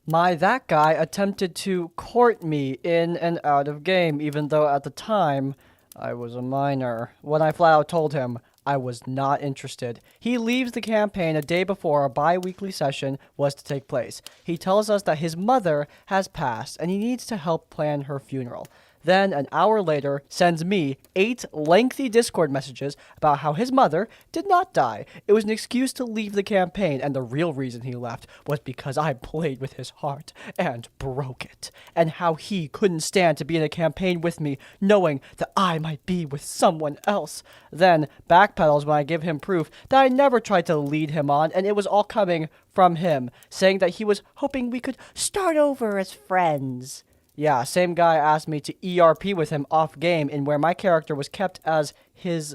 That guy attempted to court me in and out of game, even though at the time I was a minor. When I flat out told him I was not interested. He leaves the campaign a day before our bi-weekly session was to take place. He tells us that his mother has passed and he needs to help plan her funeral. Then, an hour later, sends me 8 lengthy Discord messages about how his mother did not die. It was an excuse to leave the campaign, and the real reason he left was because I played with his heart and broke it. And how he couldn't stand to be in a campaign with me, knowing that I might be with someone else. Then, backpedals when I give him proof that I never tried to lead him on, and it was all coming from him, saying that he was hoping we could start over as friends. Yeah, same guy asked me to ERP with him off game in where my character was kept as his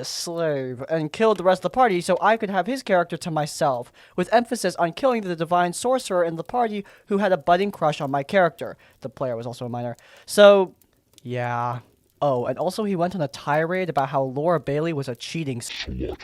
slave and killed the rest of the party so I could have his character to myself, with emphasis on killing the divine sorcerer in the party who had a budding crush on my character. The player was also a minor. So, yeah. Oh, and also he went on a tirade about how Laura Bailey was a cheating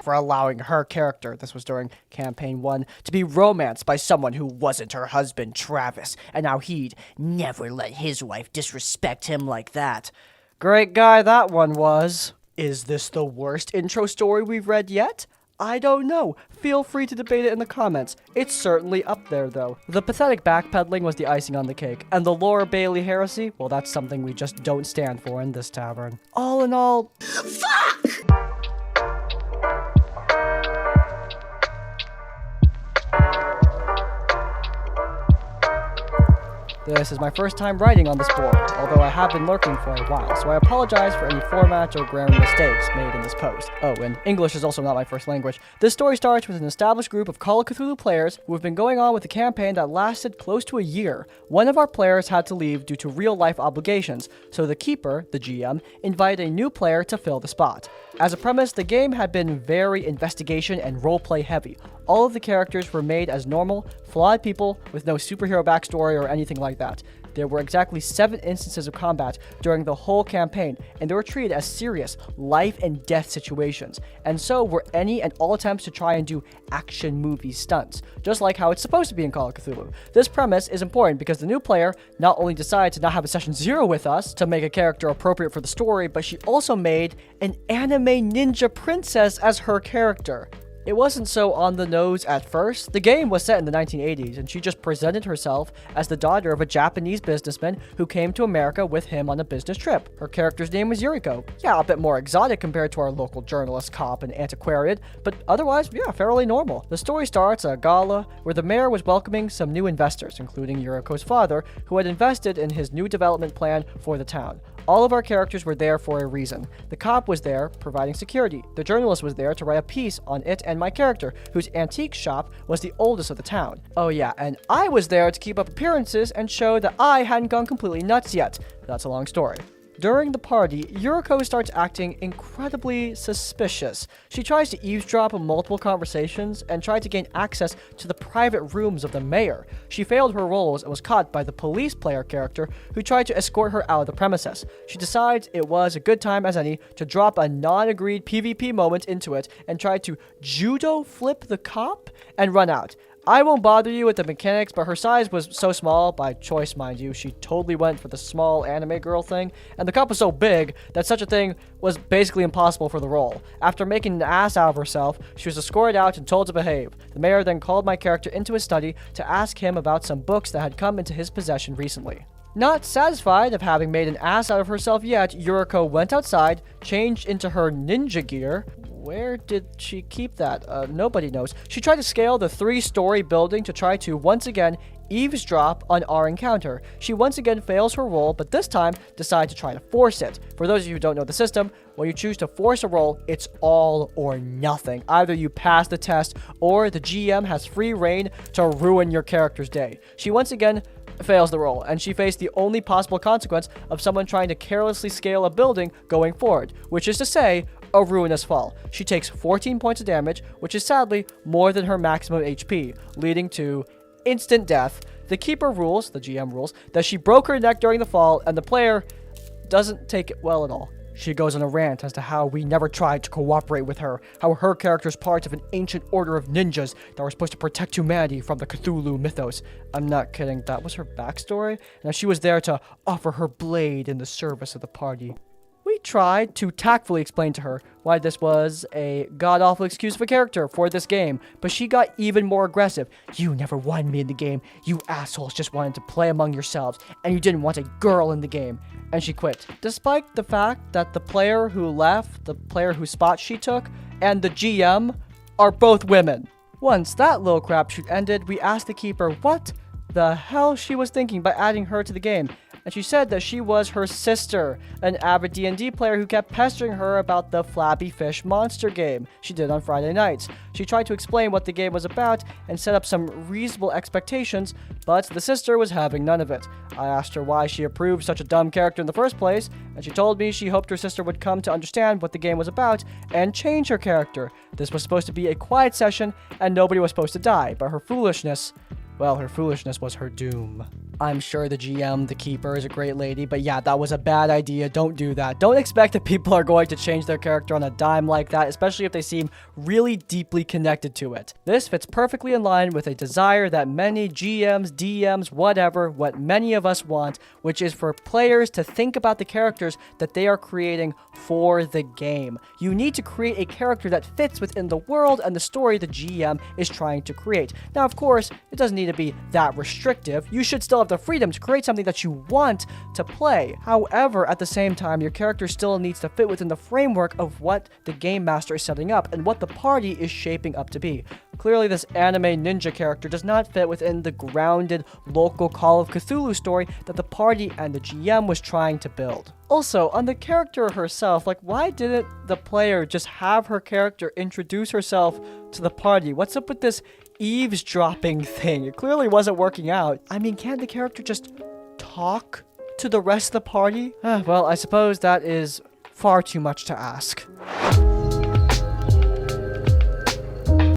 for allowing her character, this was during Campaign 1, to be romanced by someone who wasn't her husband, Travis, and how he'd never let his wife disrespect him like that. Great guy that one was. Is this the worst intro story we've read yet? I don't know. Feel free to debate it in the comments. It's certainly up there, though. The pathetic backpedaling was the icing on the cake, and the Laura Bailey heresy, well, that's something we just don't stand for in this tavern. All in all... Fuck! This is my first time writing on this board, although I have been lurking for a while, so I apologize for any format or grammar mistakes made in this post. Oh, and English is also not my first language. This story starts with an established group of Call of Cthulhu players who have been going on with a campaign that lasted close to a year. One of our players had to leave due to real-life obligations, so the Keeper, the GM, invited a new player to fill the spot. As a premise, the game had been very investigation and roleplay heavy. All of the characters were made as normal, flawed people with no superhero backstory or anything like that. There were exactly 7 instances of combat during the whole campaign, and they were treated as serious life and death situations, and so were any and all attempts to try and do action movie stunts, just like how it's supposed to be in Call of Cthulhu. This premise is important because the new player not only decided to not have a session 0 with us to make a character appropriate for the story, but she also made an anime ninja princess as her character. It wasn't so on the nose at first. The game was set in the 1980s, and she just presented herself as the daughter of a Japanese businessman who came to America with him on a business trip. Her character's name was Yuriko. Yeah, a bit more exotic compared to our local journalist, cop, and antiquarian, but otherwise, yeah, fairly normal. The story starts at a gala where the mayor was welcoming some new investors, including Yuriko's father, who had invested in his new development plan for the town. All of our characters were there for a reason. The cop was there, providing security. The journalist was there to write a piece on it and my character, whose antique shop was the oldest of the town. Oh yeah, and I was there to keep up appearances and show that I hadn't gone completely nuts yet. That's a long story. During the party, Yuriko starts acting incredibly suspicious. She tries to eavesdrop on multiple conversations and tried to gain access to the private rooms of the mayor. She failed her roles and was caught by the police player character who tried to escort her out of the premises. She decides it was a good time as any to drop a non-agreed PvP moment into it and try to judo flip the cop and run out. I won't bother you with the mechanics, but her size was so small, by choice mind you, she totally went for the small anime girl thing, and the cop was so big that such a thing was basically impossible for the role. After making an ass out of herself, she was escorted out and told to behave. The mayor then called my character into his study to ask him about some books that had come into his possession recently. Not satisfied of having made an ass out of herself yet, Yuriko went outside, changed into her ninja gear. Where did she keep that? Nobody knows. She tried to scale the 3-story building to try to, once again, eavesdrop on our encounter. She once again fails her roll, but this time decides to try to force it. For those of you who don't know the system, when you choose to force a roll, it's all or nothing. Either you pass the test, or the GM has free reign to ruin your character's day. She once again fails the roll, and she faced the only possible consequence of someone trying to carelessly scale a building going forward, which is to say, a ruinous fall. She takes 14 points of damage, which is sadly more than her maximum HP, leading to instant death. The Keeper rules, the GM rules, that she broke her neck during the fall, and the player doesn't take it well at all. She goes on a rant as to how we never tried to cooperate with her, how her character is part of an ancient order of ninjas that were supposed to protect humanity from the Cthulhu mythos. I'm not kidding, that was her backstory, and she was there to offer her blade in the service of the party. We tried to tactfully explain to her why this was a god-awful excuse of a character for this game, but she got even more aggressive. You never wanted me in the game. You assholes just wanted to play among yourselves, and you didn't want a girl in the game. And she quit. Despite the fact that the player who left, the player whose spot she took, and the GM are both women. Once that little crapshoot ended, we asked the keeper what the hell she was thinking by adding her to the game. And she said that she was her sister, an avid D&D player who kept pestering her about the Flabby Fish monster game she did on Friday nights. She tried to explain what the game was about and set up some reasonable expectations, but the sister was having none of it. I asked her why she approved such a dumb character in the first place, and she told me she hoped her sister would come to understand what the game was about and change her character. This was supposed to be a quiet session, and nobody was supposed to die, but her foolishness was her doom. I'm sure the GM, the keeper, is a great lady, but yeah, that was a bad idea. Don't do that. Don't expect that people are going to change their character on a dime like that, especially if they seem really deeply connected to it. This fits perfectly in line with a desire that many GMs, DMs, whatever, what many of us want, which is for players to think about the characters that they are creating for the game. You need to create a character that fits within the world and the story the GM is trying to create. Now, of course, it doesn't need to be that restrictive. You should still have the freedom to create something that you want to play. However, at the same time, your character still needs to fit within the framework of what the game master is setting up and what the party is shaping up to be. Clearly, this anime ninja character does not fit within the grounded local Call of Cthulhu story that the party and the GM was trying to build. Also, on the character herself, why didn't the player just have her character introduce herself to the party? What's up with this eavesdropping thing? It clearly wasn't working out. I mean, can't the character just talk to the rest of the party? Well, I suppose that is far too much to ask.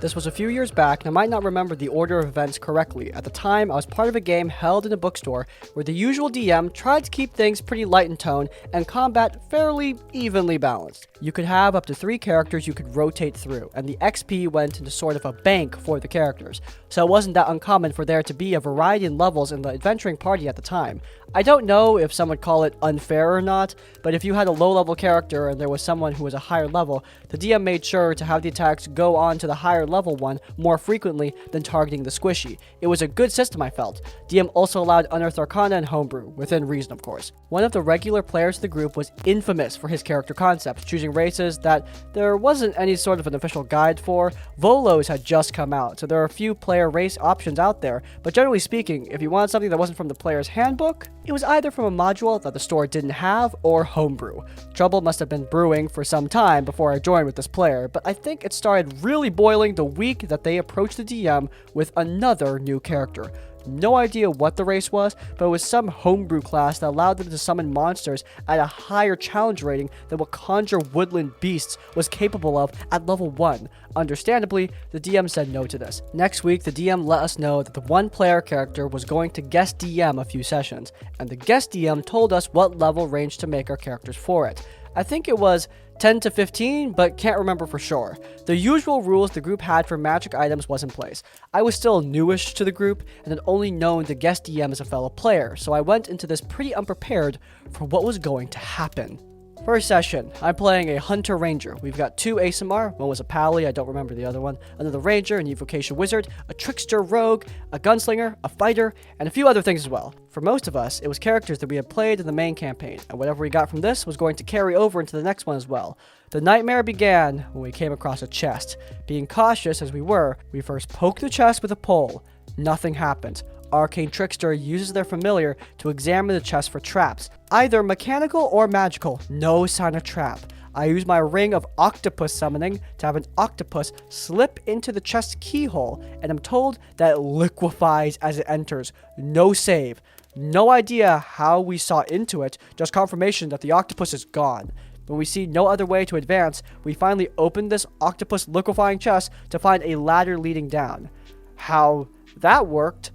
This was a few years back, and I might not remember the order of events correctly. At the time, I was part of a game held in a bookstore where the usual DM tried to keep things pretty light in tone and combat fairly evenly balanced. You could have up to 3 characters you could rotate through, and the XP went into sort of a bank for the characters, so it wasn't that uncommon for there to be a variety in levels in the adventuring party at the time. I don't know if some would call it unfair or not, but if you had a low-level character and there was someone who was a higher level, the DM made sure to have the attacks go on to the higher level one more frequently than targeting the squishy. It was a good system, I felt. DM also allowed Unearthed Arcana and Homebrew, within reason of course. One of the regular players of the group was infamous for his character concepts, choosing races that there wasn't any sort of an official guide for. Volos had just come out, so there are a few player race options out there, but generally speaking, if you wanted something that wasn't from the player's handbook, it was either from a module that the store didn't have or homebrew. Trouble must have been brewing for some time before I joined with this player, but I think it started really boiling the week that they approached the DM with another new character. No idea what the race was, but it was some homebrew class that allowed them to summon monsters at a higher challenge rating than what Conjure Woodland Beasts was capable of at level 1. Understandably, the DM said no to this. Next week, the DM let us know that the one player character was going to guest DM a few sessions, and the guest DM told us what level range to make our characters for it. I think it was 10 to 15, but can't remember for sure. The usual rules the group had for magic items was in place. I was still newish to the group and had only known the guest DM as a fellow player, so I went into this pretty unprepared for what was going to happen. First session, I'm playing a Hunter Ranger. We've got 2 ASMR, one was a Pally, I don't remember the other one, another Ranger, an Evocation Wizard, a Trickster Rogue, a Gunslinger, a Fighter, and a few other things as well. For most of us, it was characters that we had played in the main campaign, and whatever we got from this was going to carry over into the next one as well. The nightmare began when we came across a chest. Being cautious as we were, we first poked the chest with a pole. Nothing happened. Arcane Trickster uses their familiar to examine the chest for traps, either mechanical or magical. No sign of trap. I use my ring of octopus summoning to have an octopus slip into the chest keyhole, and I'm told that it liquefies as it enters. No save. No idea how we saw into it, just confirmation that the octopus is gone. When we see no other way to advance, we finally open this octopus liquefying chest to find a ladder leading down. How that worked,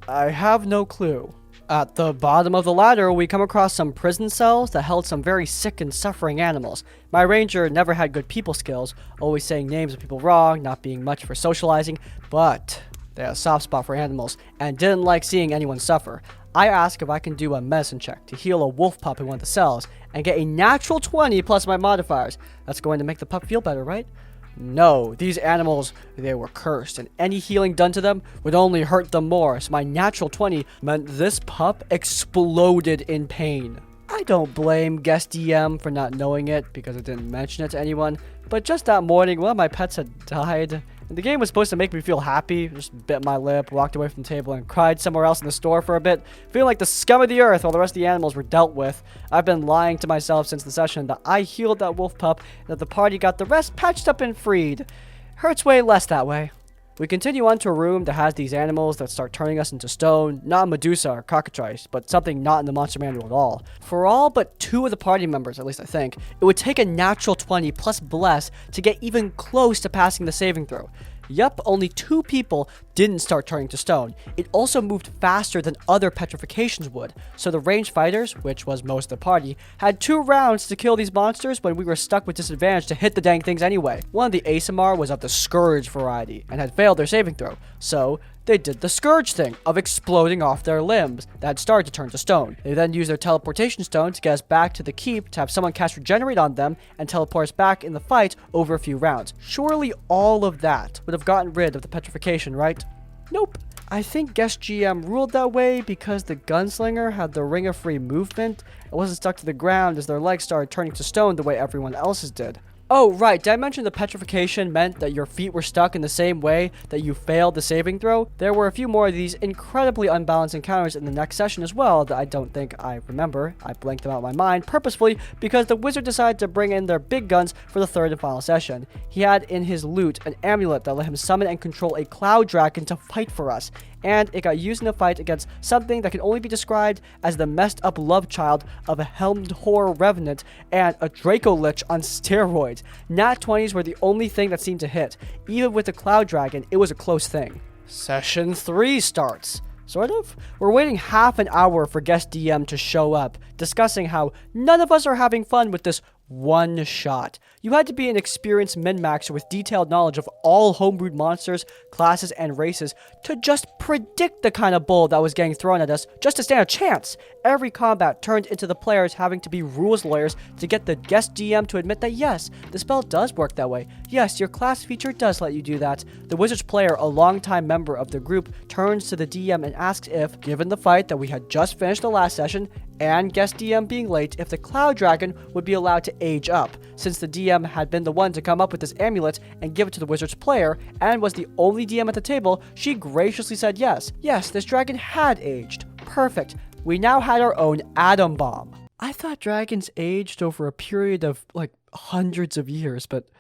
I have no clue. At the bottom of the ladder, we come across some prison cells that held some very sick and suffering animals. My ranger never had good people skills, always saying names of people wrong, not being much for socializing, but they had a soft spot for animals and didn't like seeing anyone suffer. I ask if I can do a medicine check to heal a wolf pup in one of the cells and get a natural 20 plus my modifiers. That's going to make the pup feel better, right? No, these animals, they were cursed, and any healing done to them would only hurt them more, so my natural 20 meant this pup exploded in pain. I don't blame guest DM for not knowing it, because I didn't mention it to anyone, but just that morning, one of my pets had died. And the game was supposed to make me feel happy. Just bit my lip, walked away from the table, and cried somewhere else in the store for a bit, feeling like the scum of the earth while the rest of the animals were dealt with. I've been lying to myself since the session that I healed that wolf pup, and that the party got the rest patched up and freed. Hurts way less that way. We continue on to a room that has these animals that start turning us into stone, not Medusa or cockatrice, but something not in the monster manual at all. For all but 2 of the party members, at least I think, it would take a natural 20 plus bless to get even close to passing the saving throw. Yup, only 2 people didn't start turning to stone. It also moved faster than other petrifications would, so the ranged fighters, which was most of the party, had 2 rounds to kill these monsters when we were stuck with disadvantage to hit the dang things anyway. One of the ASMR was of the Scourge variety and had failed their saving throw, so they did the Scourge thing of exploding off their limbs that had started to turn to stone. They then used their teleportation stone to get us back to the keep to have someone cast Regenerate on them and teleport us back in the fight over a few rounds. Surely all of that would have gotten rid of the petrification, right? Nope. I think guest GM ruled that way because the gunslinger had the ring of free movement and wasn't stuck to the ground as their legs started turning to stone the way everyone else's did. Oh, right, did I mention the petrification meant that your feet were stuck in the same way that you failed the saving throw? There were a few more of these incredibly unbalanced encounters in the next session as well that I don't think I remember. I blanked them out of my mind purposefully because the wizard decided to bring in their big guns for the 3rd and final session. He had in his loot an amulet that let him summon and control a cloud dragon to fight for us, and it got used in a fight against something that can only be described as the messed up love child of a helmed horror revenant and a Draco Lich on steroids. Nat 20s were the only thing that seemed to hit. Even with the cloud dragon, it was a close thing. Session 3 starts. Sort of. We're waiting half an hour for guest DM to show up, discussing how none of us are having fun with this one shot. You had to be an experienced min-maxer with detailed knowledge of all homebrewed monsters, classes, and races to just predict the kind of bull that was getting thrown at us just to stand a chance. Every combat turned into the players having to be rules lawyers to get the guest DM to admit that yes, the spell does work that way. Yes, your class feature does let you do that. The wizard's player, a longtime member of the group, turns to the DM and asks if, given the fight that we had just finished the last session, and guest DM being late, if the cloud dragon would be allowed to age up, since the DM had been the one to come up with this amulet and give it to the wizard's player, and was the only DM at the table. She graciously said yes. Yes, this dragon had aged. Perfect. We now had our own atom bomb. I thought dragons aged over a period of, like, hundreds of years, but,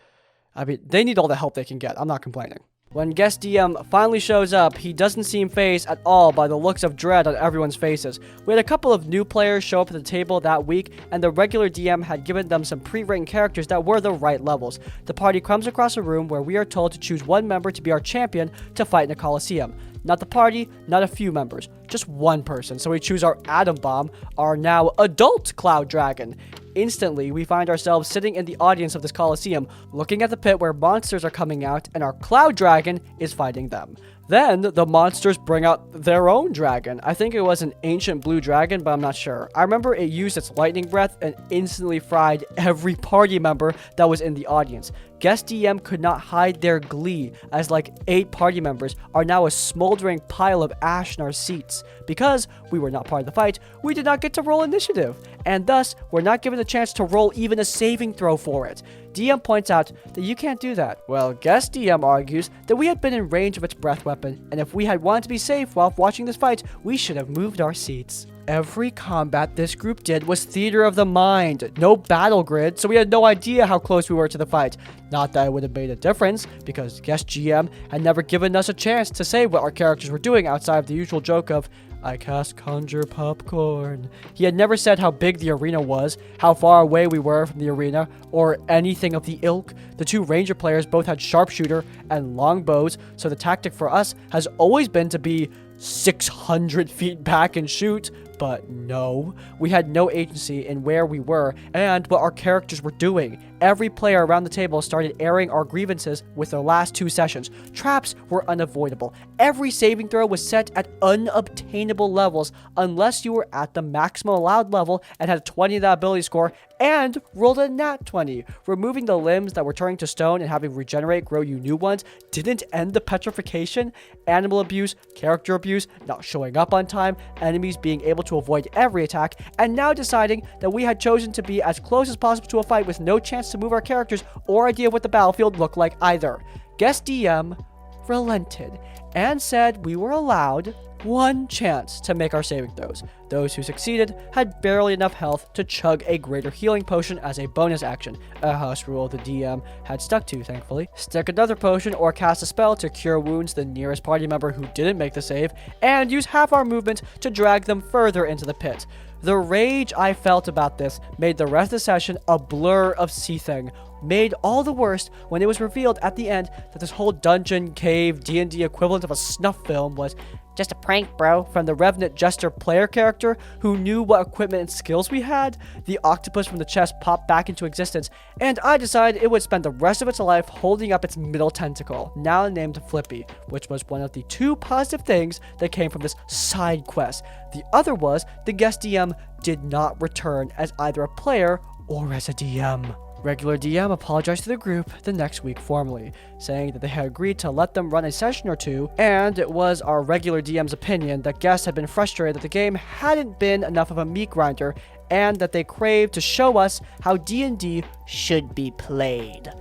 I mean, they need all the help they can get. I'm not complaining. When guest DM finally shows up, he doesn't seem fazed at all by the looks of dread on everyone's faces. We had a couple of new players show up at the table that week, and the regular DM had given them some pre-written characters that were the right levels. The party comes across a room where we are told to choose one member to be our champion to fight in a coliseum. Not the party, not a few members, just one person. So we choose our atom bomb, our now adult cloud dragon. Instantly, we find ourselves sitting in the audience of this coliseum, looking at the pit where monsters are coming out, and our cloud dragon is fighting them. Then, the monsters bring out their own dragon. I think it was an ancient blue dragon, but I'm not sure. I remember it used its lightning breath and instantly fried every party member that was in the audience. Guest DM could not hide their glee, as like 8 party members are now a smoldering pile of ash in our seats. Because we were not part of the fight, we did not get to roll initiative, and thus were not given a chance to roll even a saving throw for it. DM points out that you can't do that. Well, guest DM argues that we had been in range of its breath weapon, and if we had wanted to be safe while watching this fight, we should have moved our seats. Every combat this group did was theater of the mind, no battle grid, so we had no idea how close we were to the fight. Not that it would have made a difference, because guest GM had never given us a chance to say what our characters were doing outside of the usual joke of, I cast conjure popcorn. He had never said how big the arena was, how far away we were from the arena, or anything of the ilk. The 2 ranger players both had sharpshooter and long bows, so the tactic for us has always been to be 600 feet back and shoot. But no, we had no agency in where we were and what our characters were doing. Every player around the table started airing our grievances with their last 2 sessions. Traps were unavoidable. Every saving throw was set at unobtainable levels unless you were at the maximum allowed level and had a 20 in that ability score and rolled a nat 20. Removing the limbs that were turning to stone and having regenerate grow you new ones didn't end the petrification. Animal abuse, character abuse, not showing up on time, enemies being able to avoid every attack, and now deciding that we had chosen to be as close as possible to a fight with no chance to move our characters or idea what the battlefield looked like either. Guest DM relented and said we were allowed 1 chance to make our saving throws. Those who succeeded had barely enough health to chug a greater healing potion as a bonus action, a house rule the DM had stuck to, thankfully. Stick another potion or cast a spell to cure wounds the nearest party member who didn't make the save, and use half our movement to drag them further into the pit. The rage I felt about this made the rest of the session a blur of seething, made all the worse when it was revealed at the end that this whole dungeon, cave, D&D equivalent of a snuff film was just a prank, bro, from the Revenant Jester player character who knew what equipment and skills we had. The octopus from the chest popped back into existence, and I decided it would spend the rest of its life holding up its middle tentacle, now named Flippy, which was one of the 2 positive things that came from this side quest. The other was the guest DM did not return as either a player or as a DM. Regular DM apologized to the group the next week formally, saying that they had agreed to let them run a session or 2, and it was our regular DM's opinion that guests had been frustrated that the game hadn't been enough of a meat grinder, and that they craved to show us how D&D should be played.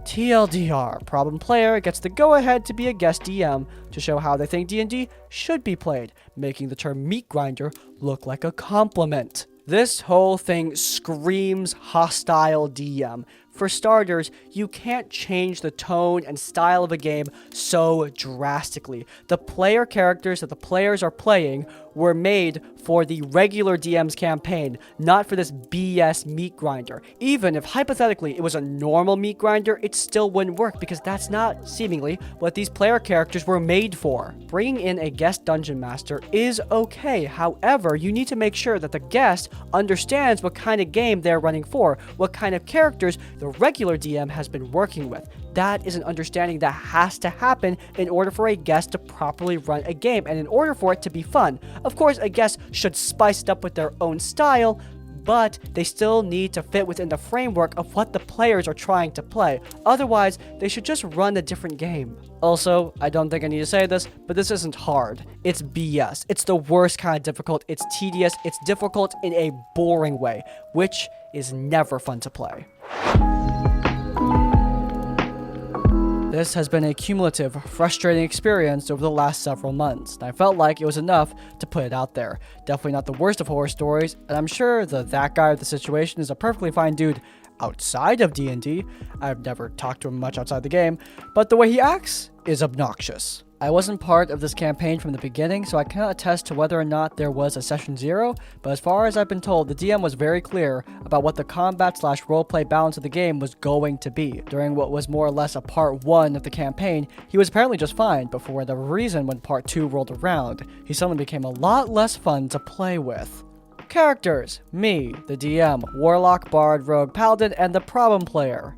TLDR, problem player gets the go-ahead to be a guest DM to show how they think D&D should be played, making the term meat grinder look like a compliment. This whole thing screams hostile DM. For starters, you can't change the tone and style of a game so drastically. The player characters that the players are playing were made for the regular DM's campaign, not for this BS meat grinder. Even if hypothetically it was a normal meat grinder, it still wouldn't work because that's not, seemingly, what these player characters were made for. Bringing in a guest dungeon master is okay. However, you need to make sure that the guest understands what kind of game they're running for, what kind of characters the regular DM has been working with. That is an understanding that has to happen in order for a guest to properly run a game and in order for it to be fun. Of course, a guest should spice it up with their own style, but they still need to fit within the framework of what the players are trying to play. Otherwise, they should just run a different game. Also, I don't think I need to say this, but this isn't hard. It's BS. It's the worst kind of difficult. It's tedious. It's difficult in a boring way, which is never fun to play. This has been a cumulative, frustrating experience over the last several months, and I felt like it was enough to put it out there. Definitely not the worst of horror stories, and I'm sure that guy of the situation is a perfectly fine dude outside of D&D. I've never talked to him much outside the game, but the way he acts is obnoxious. I wasn't part of this campaign from the beginning, so I cannot attest to whether or not there was a session 0, but as far as I've been told, the DM was very clear about what the combat/roleplay balance of the game was going to be. During what was more or less a part 1 of the campaign, he was apparently just fine, but for whatever reason, when part 2 rolled around, he suddenly became a lot less fun to play with. Characters: me, the DM, Warlock, Bard, Rogue, Paladin, and the problem player,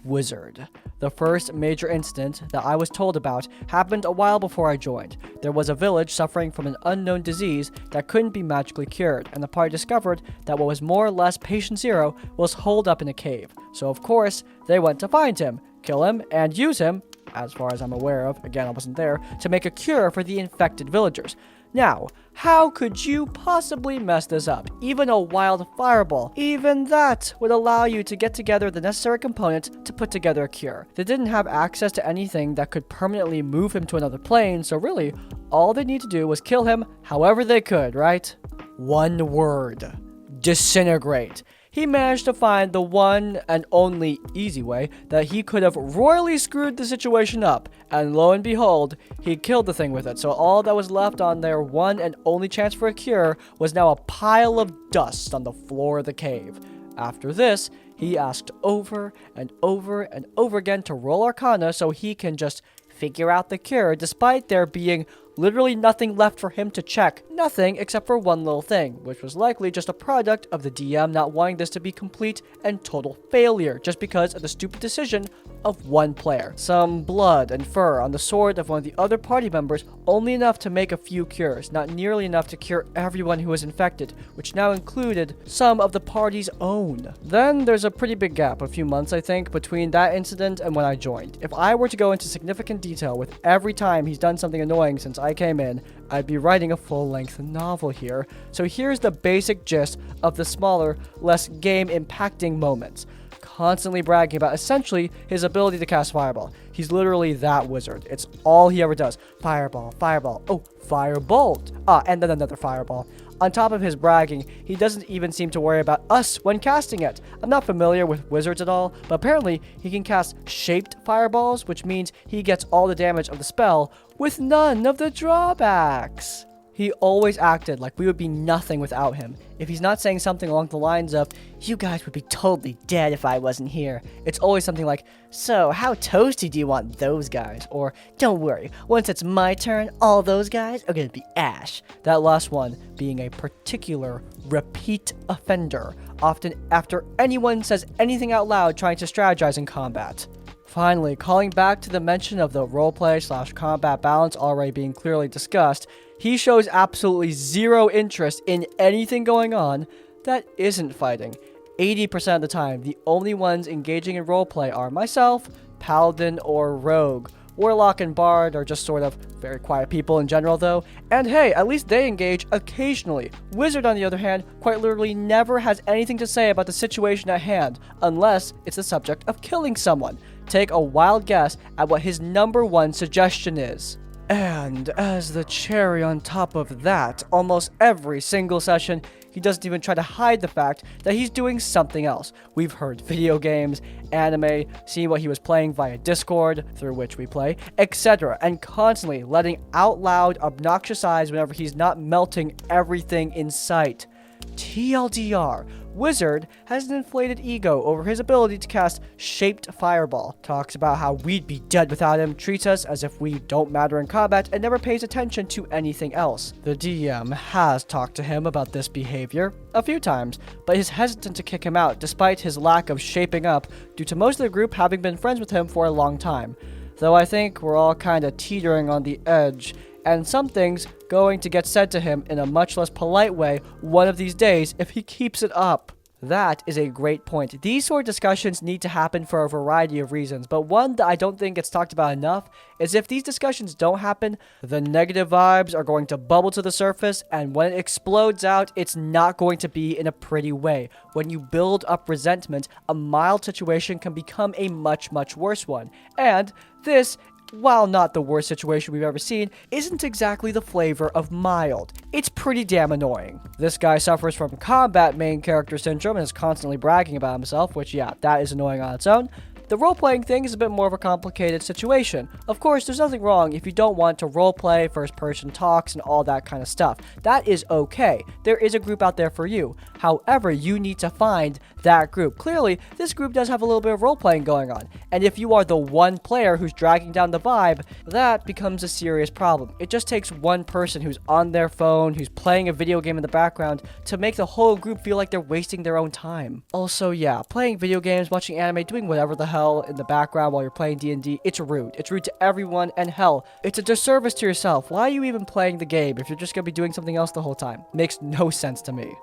Wizard. The first major incident that I was told about happened a while before I joined. There was a village suffering from an unknown disease that couldn't be magically cured, and the party discovered that what was more or less patient 0 was holed up in a cave. So of course, they went to find him, kill him, and use him, as far as I'm aware of, again I wasn't there, to make a cure for the infected villagers. Now, how could you possibly mess this up? Even a wild fireball, even that would allow you to get together the necessary components to put together a cure. They didn't have access to anything that could permanently move him to another plane, so really, all they need to do was kill him however they could, right? One word: disintegrate. He managed to find the one and only easy way that he could have royally screwed the situation up, and lo and behold, he killed the thing with it, so all that was left on their one and only chance for a cure was now a pile of dust on the floor of the cave. After this, he asked over and over and over again to roll Arcana so he can just figure out the cure despite there being literally nothing left for him to check. Nothing except for one little thing, which was likely just a product of the DM not wanting this to be complete and total failure just because of the stupid decision of one player. Some blood and fur on the sword of one of the other party members, only enough to make a few cures, not nearly enough to cure everyone who was infected, which now included some of the party's own. Then there's a pretty big gap, a few months I think, between that incident and when I joined. If I were to go into significant detail with every time he's done something annoying since I came in, I'd be writing a full-length novel here. So here's the basic gist of the smaller, less game-impacting moments. Constantly bragging about essentially his ability to cast Fireball. He's literally that wizard. It's all he ever does. Fireball, Fireball, oh, Firebolt. And then another Fireball. On top of his bragging, he doesn't even seem to worry about us when casting it. I'm not familiar with wizards at all, but apparently he can cast shaped fireballs, which means he gets all the damage of the spell with none of the drawbacks. He always acted like we would be nothing without him. If he's not saying something along the lines of, "You guys would be totally dead if I wasn't here," it's always something like, "So, how toasty do you want those guys?" Or, "Don't worry, once it's my turn, all those guys are gonna be ash." That last one being a particular repeat offender, often after anyone says anything out loud trying to strategize in combat. Finally, calling back to the mention of the roleplay/combat balance already being clearly discussed, he shows absolutely zero interest in anything going on that isn't fighting. 80% of the time, the only ones engaging in roleplay are myself, Paladin, or Rogue. Warlock and Bard are just sort of very quiet people in general though, and hey, at least they engage occasionally. Wizard, on the other hand, quite literally never has anything to say about the situation at hand, unless it's the subject of killing someone. Take a wild guess at what his number one suggestion is. And as the cherry on top of that, almost every single session, he doesn't even try to hide the fact that he's doing something else. We've heard video games, anime, seen what he was playing via Discord, through which we play, etc., and constantly letting out loud, obnoxious eyes whenever he's not melting everything in sight. TLDR, Wizard has an inflated ego over his ability to cast Shaped Fireball, talks about how we'd be dead without him, treats us as if we don't matter in combat, and never pays attention to anything else. The DM has talked to him about this behavior a few times, but is hesitant to kick him out despite his lack of shaping up due to most of the group having been friends with him for a long time. Though I think we're all kinda teetering on the edge, and some things going to get said to him in a much less polite way one of these days if he keeps it up. That is a great point. These sort of discussions need to happen for a variety of reasons, but one that I don't think gets talked about enough is if these discussions don't happen, the negative vibes are going to bubble to the surface, and when it explodes out, it's not going to be in a pretty way. When you build up resentment, a mild situation can become a much, much worse one. And this, while not the worst situation we've ever seen, isn't exactly the flavor of mild. It's pretty damn annoying. This guy suffers from combat main character syndrome and is constantly bragging about himself, which yeah, that is annoying on its own. The role-playing thing is a bit more of a complicated situation. Of course, there's nothing wrong if you don't want to role-play, first-person talks, and all that kind of stuff. That is okay. There is a group out there for you. However, you need to find that group. Clearly, this group does have a little bit of role-playing going on. And if you are the one player who's dragging down the vibe, that becomes a serious problem. It just takes one person who's on their phone, who's playing a video game in the background, to make the whole group feel like they're wasting their own time. Also, yeah, playing video games, watching anime, doing whatever the hell in the background while you're playing D&D, it's rude. It's rude to everyone, and hell, it's a disservice to yourself. Why are you even playing the game if you're just gonna be doing something else the whole time? Makes no sense to me.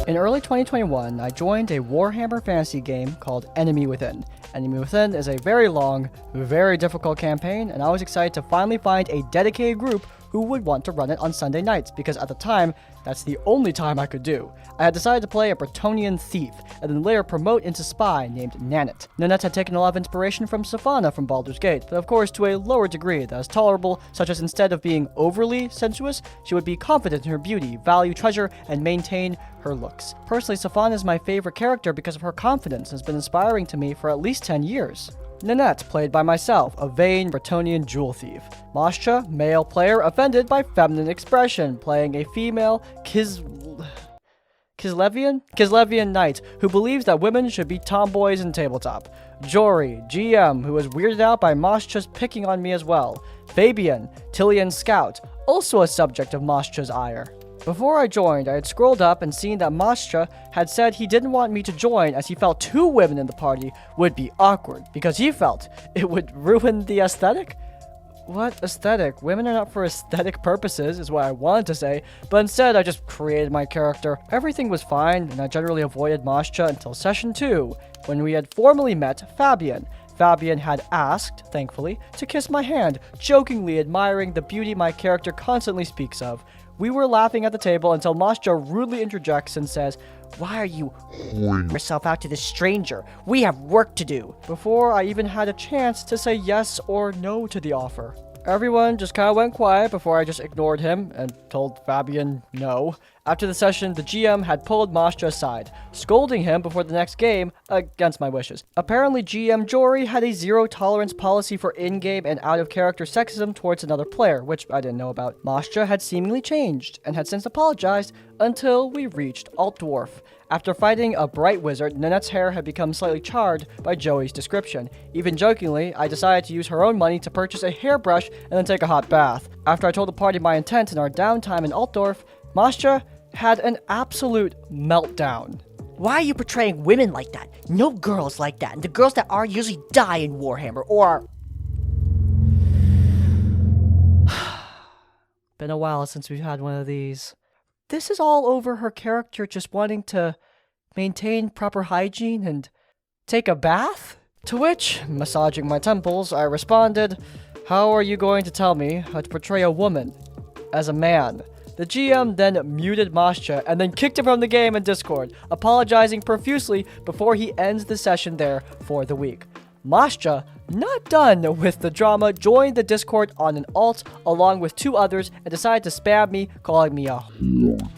In early 2021, I joined a Warhammer fantasy game called Enemy Within. Enemy Within is a very long, very difficult campaign, and I was excited to finally find a dedicated group who would want to run it on Sunday nights, because at the time, that's the only time I could do. I had decided to play a Bretonnian thief, and then later promote into spy named Nanette. Nanette had taken a lot of inspiration from Safana from Baldur's Gate, but of course to a lower degree that is tolerable, such as instead of being overly sensuous, she would be confident in her beauty, value treasure, and maintain her looks. Personally, Safana is my favorite character because of her confidence and has been inspiring to me for at least 10 years. Nanette, played by myself, a vain Bretonnian jewel thief. Masha, male player offended by feminine expression, playing a female Kislevian Knight, who believes that women should be tomboys in tabletop. Jory, GM, who was weirded out by Moscha's picking on me as well. Fabian, Tillian Scout, also a subject of Moscha's ire. Before I joined, I had scrolled up and seen that Moscha had said he didn't want me to join as he felt 2 women in the party would be awkward because he felt it would ruin the aesthetic? What aesthetic? Women are not for aesthetic purposes, is what I wanted to say, but instead I just created my character. Everything was fine, and I generally avoided Moscha until session 2, when we had formally met Fabian. Fabian had asked, thankfully, to kiss my hand, jokingly admiring the beauty my character constantly speaks of. We were laughing at the table until Moscha rudely interjects and says, "Why are you yourself out to this stranger? We have work to do," before I even had a chance to say yes or no to the offer. Everyone just kind of went quiet before I just ignored him and told Fabian no. After the session, the GM had pulled Moscha aside, scolding him before the next game against my wishes. Apparently, GM Jory had a zero-tolerance policy for in-game and out-of-character sexism towards another player, which I didn't know about. Moscha had seemingly changed and had since apologized until we reached Alt Dwarf. After fighting a bright wizard, Nanette's hair had become slightly charred by Joey's description. Even jokingly, I decided to use her own money to purchase a hairbrush and then take a hot bath. After I told the party my intent in our downtime in Altdorf, Moscha had an absolute meltdown. Why are you portraying women like that? No girls like that, and the girls that are usually die in Warhammer, or... Been a while since we've had one of these. This is all over her character just wanting to maintain proper hygiene and take a bath? To which, massaging my temples, I responded, "How are you going to tell me how to portray a woman as a man?" The GM then muted Moscha and then kicked him from the game in Discord, apologizing profusely before he ends the session there for the week. Moscha, not done with the drama, joined the Discord on an alt along with 2 others and decided to spam me, calling me a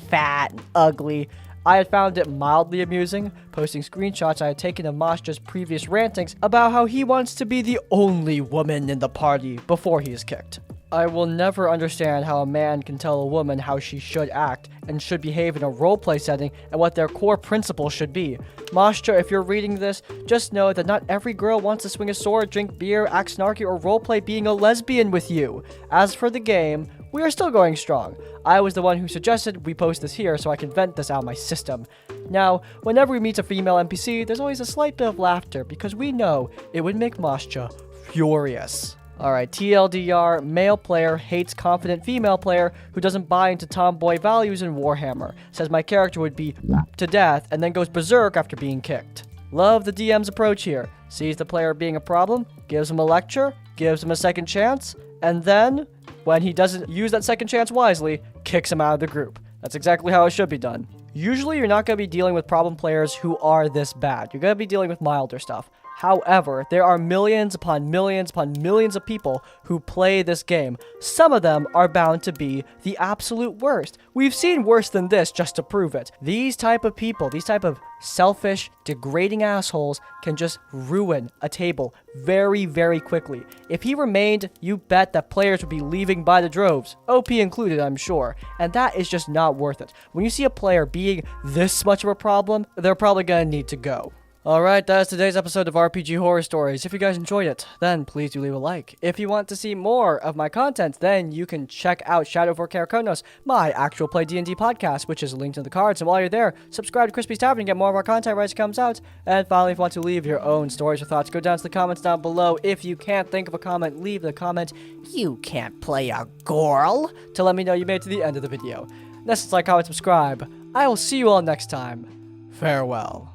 fat and ugly. I had found it mildly amusing, posting screenshots I had taken of Moscha's previous rantings about how he wants to be the only woman in the party before he is kicked. I will never understand how a man can tell a woman how she should act and should behave in a roleplay setting and what their core principles should be. Moscha, if you're reading this, just know that not every girl wants to swing a sword, drink beer, act snarky, or roleplay being a lesbian with you. As for the game, we are still going strong. I was the one who suggested we post this here so I can vent this out of my system. Now, whenever we meet a female NPC, there's always a slight bit of laughter because we know it would make Moscha furious. Alright, TLDR, male player hates confident female player who doesn't buy into tomboy values in Warhammer. Says my character would be to death and then goes berserk after being kicked. Love the DM's approach here. Sees the player being a problem, gives him a lecture, gives him a second chance, and then, when he doesn't use that second chance wisely, kicks him out of the group. That's exactly how it should be done. Usually you're not going to be dealing with problem players who are this bad. You're going to be dealing with milder stuff. However, there are millions upon millions upon millions of people who play this game. Some of them are bound to be the absolute worst. We've seen worse than this just to prove it. These type of people, these type of selfish, degrading assholes can just ruin a table very, very quickly. If he remained, you bet that players would be leaving by the droves, OP included, I'm sure, and that is just not worth it. When you see a player being this much of a problem, they're probably gonna need to go. Alright, that is today's episode of RPG Horror Stories. If you guys enjoyed it, then please do leave a like. If you want to see more of my content, then you can check out Shadow for Karakonos, my actual play D&D podcast, which is linked in the cards. And while you're there, subscribe to Crispy's Tavern and get more of our content right as it comes out. And finally, if you want to leave your own stories or thoughts, go down to the comments down below. If you can't think of a comment, leave the comment, "You can't play a girl," to let me know you made it to the end of the video. Next is like, comment, subscribe. I will see you all next time. Farewell.